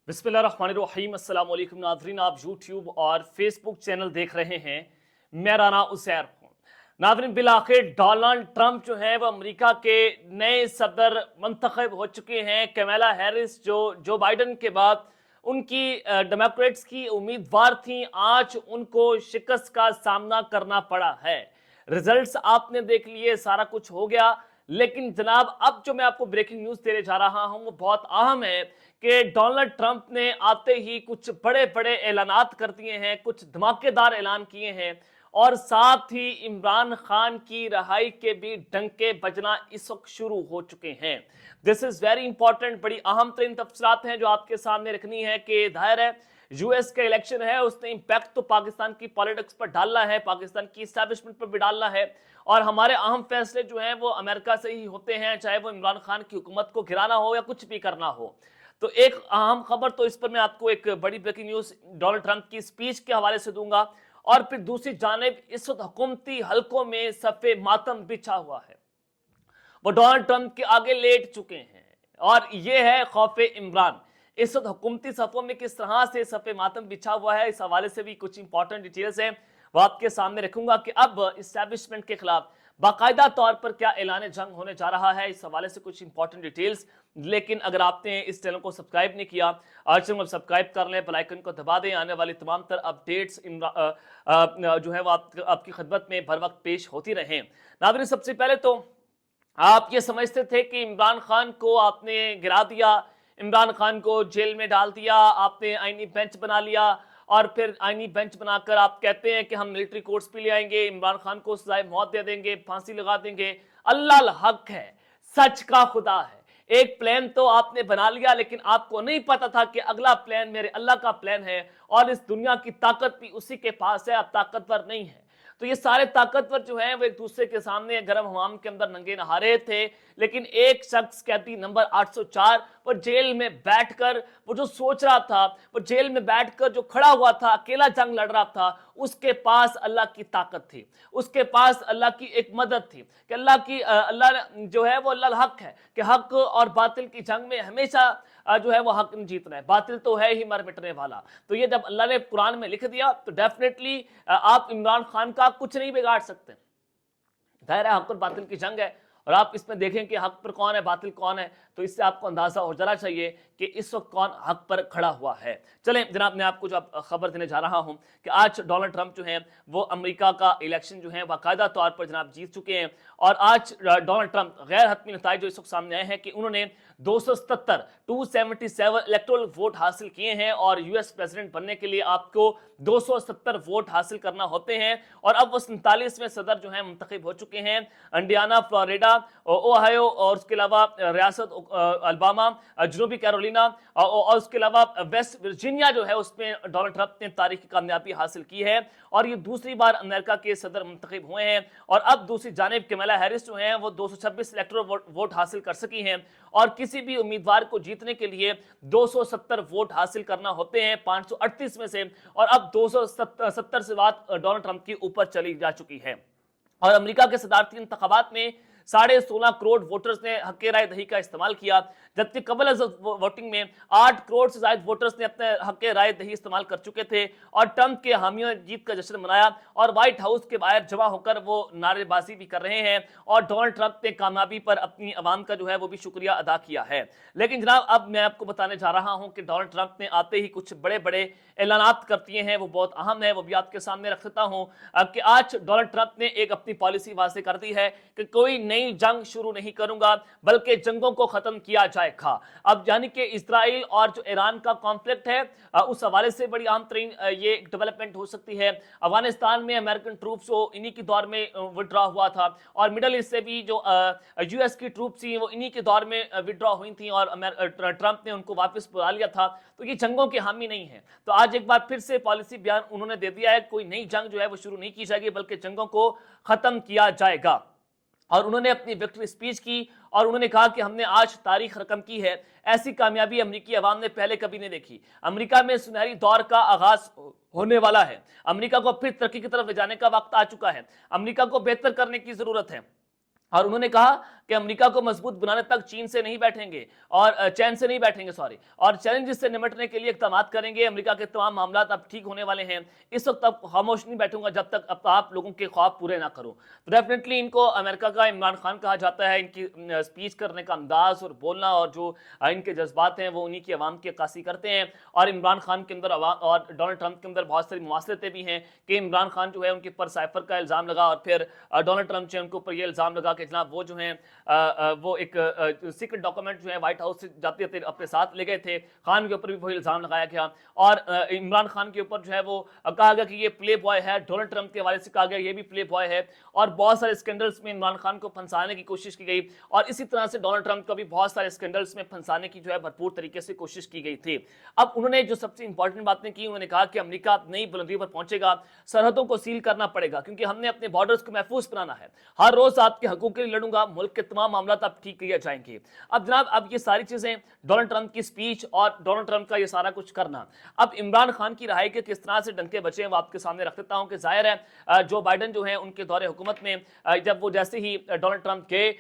बिस्मिल्लाहिर्रहमानिर्रहीम। अस्सलाम वालेकुम नाज़रीन, आप यूट्यूब और फेसबुक चैनल देख रहे हैं। मेरा नाम उसैर हूँ। नाज़रीन, बिलाखिर डोनाल्ड ट्रंप जो है वो अमेरिका के नए सदर मंतखब हो चुके हैं। कमला हैरिस जो जो बाइडन के बाद उनकी डेमोक्रेट्स की उम्मीदवार थी, आज उनको शिकस्त का सामना करना पड़ा है। रिजल्ट्स आपने देख लिए, सारा कुछ हो गया, लेकिन जनाब अब जो मैं आपको ब्रेकिंग न्यूज़ देने जा रहा हूँ वो बहुत अहम है कि डोनाल्ड ट्रंप ने आते ही कुछ बड़े बड़े ऐलानात कर दिए हैं, कुछ धमाकेदार ऐलान किए हैं, और साथ ही इमरान खान की रहाई के भी डंके बजना इस वक्त शुरू हो चुके हैं। दिस इज वेरी इंपॉर्टेंट, बड़ी अहम तरीन तफसीलात हैं जो आपके सामने रखनी है कि जाहिर है यूएस का इलेक्शन है, उसने इंपैक्ट तो पाकिस्तान की पॉलिटिक्स पर डालना है, पाकिस्तान की इस्टेब्लिशमेंट पर भी डालना है, और हमारे अहम फैसले जो हैं वो अमेरिका से ही होते हैं, चाहे वो इमरान खान की हुकूमत को गिराना हो या कुछ भी करना हो। तो एक अहम खबर, तो इस पर मैं आपको एक बड़ी ब्रेकिंग न्यूज़ डोनाल्ड ट्रंप की स्पीच के हवाले से दूंगा, और फिर दूसरी जानिब इस वक्त हुकूमती हलकों में सफ़े मातम बिछा हुआ है, वो डोनाल्ड ट्रंप के आगे लेट चुके हैं, और ये है खौफे इमरान। इस वक्त हुकूमती सफ़ों में किस तरह से सफ़े मातम बिछा हुआ है, इस हवाले से भी कुछ इंपॉर्टेंट डिटेल्स हैं, वो आपके सामने रखूंगा कि अब इस्टेब्लिशमेंट के खिलाफ बाकायदा तौर पर क्या ऐलान जंग होने जा रहा है, इस हवाले से कुछ इंपॉर्टेंट डिटेल्स। लेकिन अगर आपने इस चैनल को सब्सक्राइब नहीं किया, आज चैनल को सब्सक्राइब कर लें, बेल आइकन को दबा दें, आने वाली तमाम तर अपडेट्स जो है वो आपकी खिदमत में बर वक्त पेश होती रहें। नाज़रीन, सबसे पहले तो आप ये समझते थे कि इमरान खान को आपने गिरा दिया, इमरान खान को जेल में डाल दिया, आपने आईनी बेंच बना लिया, और फिर आईनी बेंच बनाकर आप कहते हैं कि हम मिलिट्री कोर्ट्स पे ले आएंगे, इमरान खान को सजाए मौत दे देंगे, फांसी लगा देंगे। अल्लाह हक है, सच का खुदा है, एक प्लान तो आपने बना लिया, लेकिन आपको नहीं पता था कि अगला प्लान मेरे अल्लाह का प्लान है, और इस दुनिया की ताकत भी उसी के पास है, अब ताकतवर नहीं है। तो ये सारे ताकतवर जो हैं वो एक दूसरे के सामने गर्म हमाम के अंदर नंगे नहा रहे थे, लेकिन एक शख्स, कैदी नंबर 804, वो जेल में बैठकर वो जो सोच रहा था, वो जेल में बैठकर जो खड़ा हुआ था, अकेला जंग लड़ रहा था, उसके पास अल्लाह की ताकत थी, उसके पास अल्लाह की एक मदद थी कि अल्लाह जो है वो अल्लाह हक है कि हक और बातिल की जंग में हमेशा जो है वो हक जीतना है, बातिल तो है ही मर मिटने वाला। तो ये जब अल्लाह ने कुरान में लिख दिया तो डेफिनेटली आप इमरान खान का कुछ नहीं बिगाड़ सकते। जाहिर है हक और बातिल की जंग है, और आप इसमें देखें कि हक पर कौन है, बातिल कौन है, तो इससे आपको अंदाजा हो जाना चाहिए कि इस वक्त कौन हक पर खड़ा हुआ है। चलें जनाब, मैं आपको जो खबर देने जा रहा हूं कि आज डोनाल्ड ट्रंप जो है वो अमेरिका का इलेक्शन जो है बाकायदा तौर पर जनाब जीत चुके हैं, और आज डोनाल्ड ट्रंप गैर हतमी नताइज जो इस वक्त सामने आए हैं कि उन्होंने 277 इलेक्टोरल वोट हासिल किए हैं, और यूएस प्रेसिडेंट बनने के लिए आपको 270 वोट हासिल करना होते हैं, और अब वो 47वें सदर जो है मुंतखब हो चुके हैं। इंडियाना, फ्लोरिडा, ओहायो, और उसके अलावा रियासत अल्बामा, जनूबी कैरोलिना, और उसके अलावा वेस्ट वर्जीनिया जो है उसमें डोनाल्ड ट्रंप ने तारीखी कामयाबी हासिल की है, और ये दूसरी बार अमेरिका के सदर मुंतखब हुए हैं। और अब दूसरी जानिब कमला हैरिस जो हैं वो 226 इलेक्टोरल वोट हासिल कर सकी हैं, और किसी भी उम्मीदवार को जीतने के लिए 270 वोट हासिल करना होते हैं 538 में से, और अब 270 से बात डोनाल्ड ट्रंप की ऊपर चली जा चुकी है। और अमेरिका के सदारती इंतखाबात में 16.5 करोड़ वोटर्स ने हक राय दही का इस्तेमाल किया, जबकि कबल वोटिंग में 8 करोड़ से ज्यादा वोटर्स ने अपने हक राय दही इस्तेमाल कर चुके थे, और ट्रंप के हामियों ने जीत का जश्न मनाया, और व्हाइट हाउस के बाहर जमा होकर वो नारेबाजी भी कर रहे हैं, और डोनाल्ड ट्रंप ने कामयाबी पर अपनी आवाम का जो है वो भी शुक्रिया अदा किया है। लेकिन जनाब अब मैं आपको बताने जा रहा हूं कि डोनाल्ड ट्रंप ने आते ही कुछ बड़े बड़े ऐलानात कर दिए हैं, वो बहुत अहम है, वो भी आपके सामने रख देता हूं कि आज डोनाल्ड ट्रंप ने एक अपनी पॉलिसी वाज़ेह कर दी है कि कोई नई जंग शुरू नहीं करूंगा, बल्कि जंगों को खत्म किया जाएगा। अब यानी कि इजराइल और जो ईरान का कॉन्फ्लिक्ट है, उस हवाले से बड़ी अहम तरीन ये डेवलपमेंट हो सकती है। अफगानिस्तान में अमेरिकन ट्रूप्स वो इन्हीं के दौर में विड्रॉ हुआ था, और मिडल ईस्ट से भी जो यूएस की ट्रूप्स थी वो इन्हीं के दौर में विड्रॉ हुई थी, और ट्रंप ने उनको वापस बुला लिया था। तो ये जंगों के हामी नहीं है। तो आज एक बार फिर से पॉलिसी बयान उन्होंने दे दिया है, कोई नई जंग जो है वो शुरू नहीं की जाएगी, बल्कि जंगों को खत्म किया जाएगा। और उन्होंने अपनी विक्ट्री स्पीच की, और उन्होंने कहा कि हमने आज तारीख रकम की है, ऐसी कामयाबी अमेरिकी अवाम ने पहले कभी नहीं देखी। अमेरिका में सुनहरी दौर का आगाज होने वाला है, अमेरिका को फिर तरक्की की तरफ ले जाने का वक्त आ चुका है, अमेरिका को बेहतर करने की जरूरत है। और उन्होंने कहा कि अमेरिका को मजबूत बनाने तक चीन से नहीं बैठेंगे और चैन से नहीं बैठेंगे और चैलेंजेस से निपटने के लिए इक़दाम करेंगे। अमेरिका के तमाम मामला अब ठीक होने वाले हैं। इस वक्त अब खामोश नहीं बैठूंगा जब तक अब आप लोगों के ख्वाब पूरे ना करूं। तो डेफिनेटली इनको अमेरिका का इमरान खान कहा जाता है। इनकी स्पीच करने का अंदाज और बोलना और जो इनके जज्बात हैं वो उन्हीं की आवाम की अक्कासी करते हैं। और इमरान खान के अंदर और डोनाल्ड ट्रंप के अंदर बहुत सारी मुवासलतें भी हैं कि इमरान खान जो है उनके ऊपर साइफर का इल्ज़ाम लगा और फिर डोनाल्ड ट्रंप जो है उनके ऊपर ये इल्ज़ाम लगा कि जनाब वो जो है वो एक सीक्रेट डॉक्यूमेंट जो है व्हाइट हाउस से जाते जाते अपने साथ ले गए थे। खान के ऊपर भी वही इल्ज़ाम लगाया गया और इमरान खान के ऊपर जो है वो कहा गया कि ये प्ले बॉय है। डोनाल्ड ट्रंप के हवाले से कहा गया ये भी प्ले बॉय है और बहुत सारे स्कैंडल्स में इमरान खान को फंसाने की कोशिश की गई और इसी तरह से डोनाल्ड ट्रंप को भी बहुत सारे स्कैंडल्स में फंसाने की जो है भरपूर तरीके से कोशिश की गई थी। अब उन्होंने जो सबसे इंपॉर्टेंट बातें की, उन्होंने कहा कि अमेरिका नई बुलंदियों पर पहुंचेगा, सरहदों को सील करना पड़ेगा क्योंकि हमने अपने बॉर्डर्स को महफूज बनाना है। हर रोज आपके हकूक के लिए लड़ूंगा, मुल्क के तमाम मामला अब ठीक किए जाएंगे। अब जनाब अब ये सारी चीजें डोनाल्ड ट्रंप की स्पीच और डोनाल्ड ट्रंप का ये सारा कुछ करना, अब इमरान खान की रहाई के किस तरह से डंके बचे हैं वो आपके सामने रख देता हूं कि जाहिर है जो बाइडन जो है उनके दौरे हुकूमत में जब वो जैसे ही डोनाल्ड ट्रंप के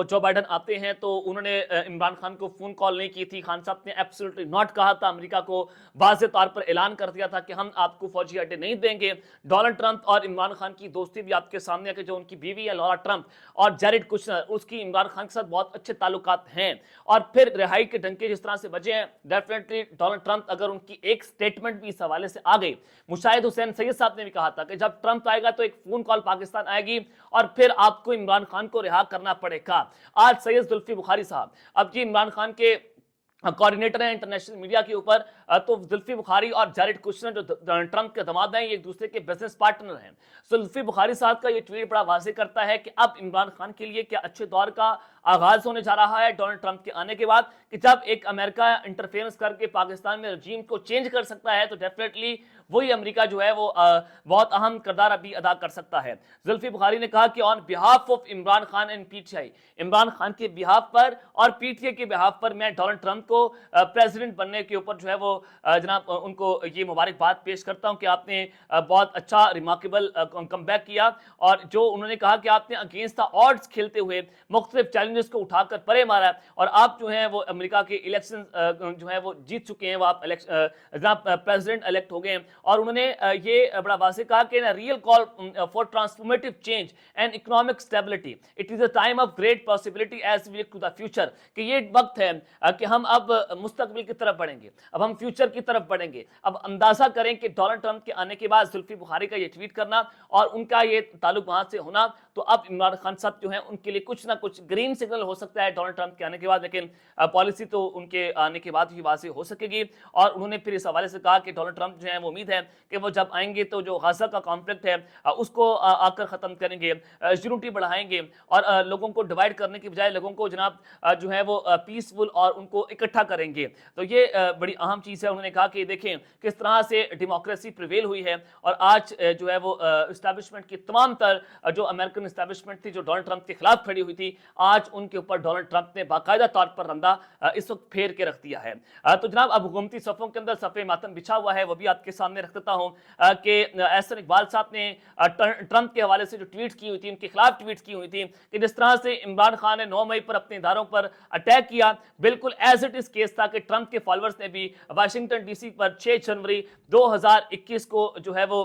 जो बाइडन आते हैं तो उन्होंने इमरान खान को फोन कॉल नहीं की थी। खान साहब ने एब्सोल्युटली नॉट कहा था, अमेरिका को वाज़ेह तौर पर ऐलान कर दिया था कि हम आपको फौजी अड्डे नहीं देंगे। डोनाल्ड ट्रंप और इमरान खान की दोस्ती भी आपके सामने है कि जो उनकी बीवी है लॉरा ट्रंप और जैरेड कुशनर, उसकी इमरान खान के साथ बहुत अच्छे ताल्लुकात हैं। और फिर रिहाई के डंके जिस तरह से बजे हैं, डेफिनेटली डोनाल्ड ट्रंप अगर उनकी एक स्टेटमेंट भी इस हवाले से आ गई, मुशाहिद हुसैन सैयद साहब ने भी कहा था कि जब ट्रंप आएगा तो एक फोन कॉल पाकिस्तान आएगी और फिर आपको इमरान खान को रिहा करना पड़ेगा। आज सैयद जुल्फी बुखारी साहब अब जी इमरान खान के कोऑर्डिनेटर हैं इंटरनेशनल मीडिया के ऊपर, तो जुल्फी बुखारी और जैरेड कुशनर जो ट्रंप के दामाद हैं ये एक दूसरे के बिजनेस पार्टनर हैं। जुल्फी बुखारी साहब का ये ट्वीट बड़ा वाज़ेह करता है कि अब इमरान खान के लिए क्या अच्छे दौर का आगाज होने जा रहा है डोनाल्ड ट्रंप के आने के बाद, कि जब एक अमेरिका इंटरफेरेंस करके पाकिस्तान में रजीम को चेंज कर सकता है तो डेफिनेटली वही अमेरिका जो है वो बहुत अहम किरदार अभी अदा कर सकता है। जुल्फी बुखारी ने कहा कि on behalf of Imran Khan and PTI, Imran Khan के बिहाफ पर और पीटीआई के बिहाफ पर मैं डोनाल्ड ट्रंप को प्रेसिडेंट बनने के ऊपर जो है वो जनाब उनको ये मुबारकबाद पेश करता हूं कि आपने बहुत अच्छा रिमार्केबल कमबैक किया और जो उन्होंने कहा कि आपने अगेंस्ट द ऑड्स खेलते हुए मुख्तलिफ चैलेंजेस को उठाकर परे मारा और आप जो है वो अमेरिका के इलेक्शन जो है वो जीत चुके हैं, वो आप जनाब प्रेसिडेंट इलेक्ट हो गए। और उन्होंने ये बड़ा वाज़ेह कहा कि real call for transformative change and economic stability, it is a time of great possibility as we look to the future, कि ये वक्त है कि हम अब मुस्तकबिल की तरफ बढ़ेंगे, अब हम फ्यूचर की तरफ बढ़ेंगे। अब अंदाजा करें कि डोनाल्ड ट्रंप के आने के बाद जुल्फी बुखारी का ये ट्वीट करना और उनका ये ताल्लुक वहां से होना, तो अब इमरान खान साहब जो है उनके लिए कुछ ना कुछ ग्रीन सिग्नल हो सकता है डोनाल्ड ट्रंप के आने के बाद, लेकिन पॉलिसी तो उनके आने के बाद ही वाज़ेह हो सकेगी। और उन्होंने फिर इस हवाले से कहा कि डोनाल्ड ट्रंप जो है वो उम्मीद है कि वो जब आएंगे तो जो गाजा का कॉन्फ्लिक्ट है उसको आकर ख़त्म करेंगे, यूनिटी बढ़ाएंगे और लोगों को डिवाइड करने की बजाय लोगों को जनाब जो है वो पीसफुल और उनको इकट्ठा करेंगे। तो ये बड़ी अहम चीज़ है। उन्होंने कहा कि देखें किस तरह से डेमोक्रेसी प्रिवेल हुई है और आज जो है वो इस्टेब्लिशमेंट की तमाम तर जो अमेरिकन इस्टेब्लिशमेंट थी जो डोनाल्ड ट्रंप के खिलाफ खड़ी हुई थी, आज उनके ऊपर डोनाल्ड ट्रंप ने बाकायदा तौर पर रंदा इस वक्त फेर के रख दिया है। तो जनाब अब हुकूमती सफ़ों के अंदर सफ़े मातम बिछा हुआ है, वो भी आपके सामने रख देता हूँ कि एहसन इकबाल साहब ने ट्रंप के हवाले से जो ट्वीट की हुई थी, उनके खिलाफ ट्वीट की हुई थी कि जिस तरह से इमरान खान ने 9 मई पर अपने इदारों पर अटैक किया, बिल्कुल एज इट इज केस था कि ट्रंप के फॉलोअर्स ने भी वाशिंगटन डीसी पर 6 जनवरी 2021 को जो है वो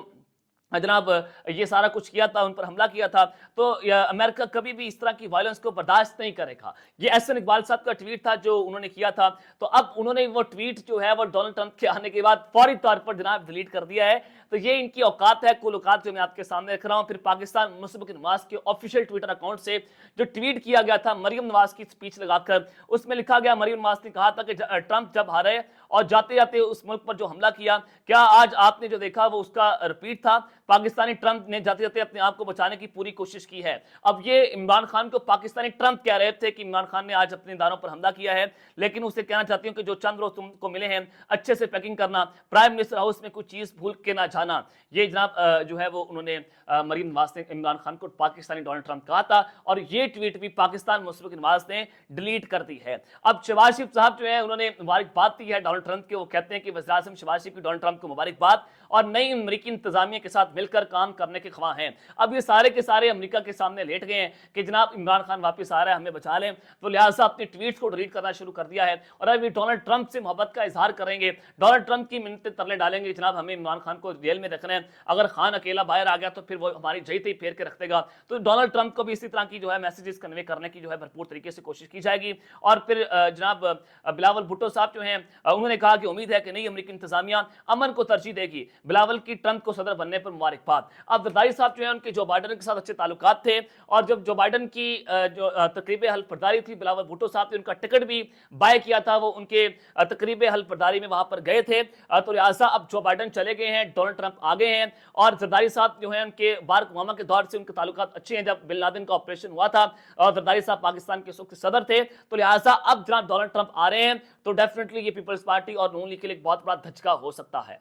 जनाब ये सारा कुछ किया था, उन पर हमला किया था। तो अमेरिका कभी भी इस तरह की वायलेंस को बर्दाश्त नहीं करेगा। ये एहसन इकबाल साहब का ट्वीट था जो उन्होंने किया था। तो अब उन्होंने वो ट्वीट जो है वो डोनाल्ड ट्रंप के आने के बाद फौरी तौर पर जनाब डिलीट कर दिया है। तो ये इनकी औकात है, कुल औकात जो मैं आपके सामने रख रहा हूँ। फिर पाकिस्तान मुस्लिम नवाज के ऑफिशियल ट्विटर अकाउंट से जो ट्वीट किया गया था मरियम नवाज की स्पीच लगाकर, उसमें लिखा गया, मरियम नवाज ने कहा था कि ट्रंप जब हारे और जाते जाते उस मुल्क पर जो हमला किया, क्या आज आपने जो देखा वो उसका रिपीट था? पाकिस्तानी ट्रंप ने जाते जाते अपने आप को बचाने की पूरी कोशिश की है। अब ये इमरान खान को पाकिस्तानी ट्रंप कह रहे थे कि इमरान खान ने आज अपने इदारों पर हमला किया है, लेकिन उसे कहना चाहती हूँ कि जो चंद रोज तुमको मिले हैं अच्छे से पैकिंग करना, प्राइम मिनिस्टर हाउस में कुछ चीज भूल के ना जाना। ये जनाब जो है वो उन्होंने मरीम नवाज ने इमरान खान को पाकिस्तानी डोनाल्ड ट्रंप कहा था और ये ट्वीट भी पाकिस्तान मुस्लिम नवाज ने डिलीट कर दी है। अब शहबाज शरीफ साहब जो है उन्होंने मुबारकबाद दी है डोनाल्ड ट्रंप के। वो कहते हैं कि वज़ीर आज़म शहबाज शरीफ की डोनाल्ड ट्रंप को मुबारकबाद और नई अमेरिकी इंतजामिया के साथ साथ मिलकर काम करने के ख्वाह हैं। अब ये सारे के सारे अमेरिका के सामने लेट गए हैं कि जनाब इमरान खान वापस आ रहा है, हमें बचा लें, तो लिहाजा अपने ट्वीट्स को डिलीट करना शुरू कर दिया है और अब ये डोनाल्ड ट्रंप से मोहब्बत का इजहार करेंगे, डोनाल्ड ट्रंप की मिन्नतें तरले डालेंगे, जनाब हमें इमरान खान को जेल में रखना है, अगर खान अकेला बाहर आ गया तो फिर वो हमारी जई तई फेर के रख देगा। तो डोनाल्ड ट्रंप को भी इसी तरह की जो है मैसेजेस कन्वे करने की जो है भरपूर तरीके से कोशिश की जाएगी। और फिर जनाब बिलावल भुट्टो साहब जो हैं उन्होंने कहा कि उम्मीद है कि नई अमेरिकी इंतजामिया अमन को तरजीह देगी, बिलावल की ट्रंप को सदर बनने पर मुबारकबाद। अब जरदारी साहब जो है उनके जो बाइडन के साथ अच्छे ताल्लुकात थे और जब जो बाइडन की जो तकरीब हल्फबरदारी थी, बिलावल भुट्टो साहब ने उनका टिकट भी बाय किया था, वो उनके तकरीब हल्फबरदारी में वहां पर गए थे। तो लिहाजा अब जो बाइडन चले गए हैं, डोनाल्ड ट्रंप आ गए हैं और जरदारी साहब जो है उनके बाराक ओबामा के दौर से उनके ताल्लुकात अच्छे हैं, जब बिन लादेन का ऑपरेशन हुआ था और जरदारी साहब पाकिस्तान के वक्त सदर थे। तो लिहाजा अब जनाब डोनाल्ड ट्रंप आ रहे हैं तो डेफिनेटली ये पीपल्स पार्टी और नून लीग के लिए बहुत बड़ा धचका हो सकता है।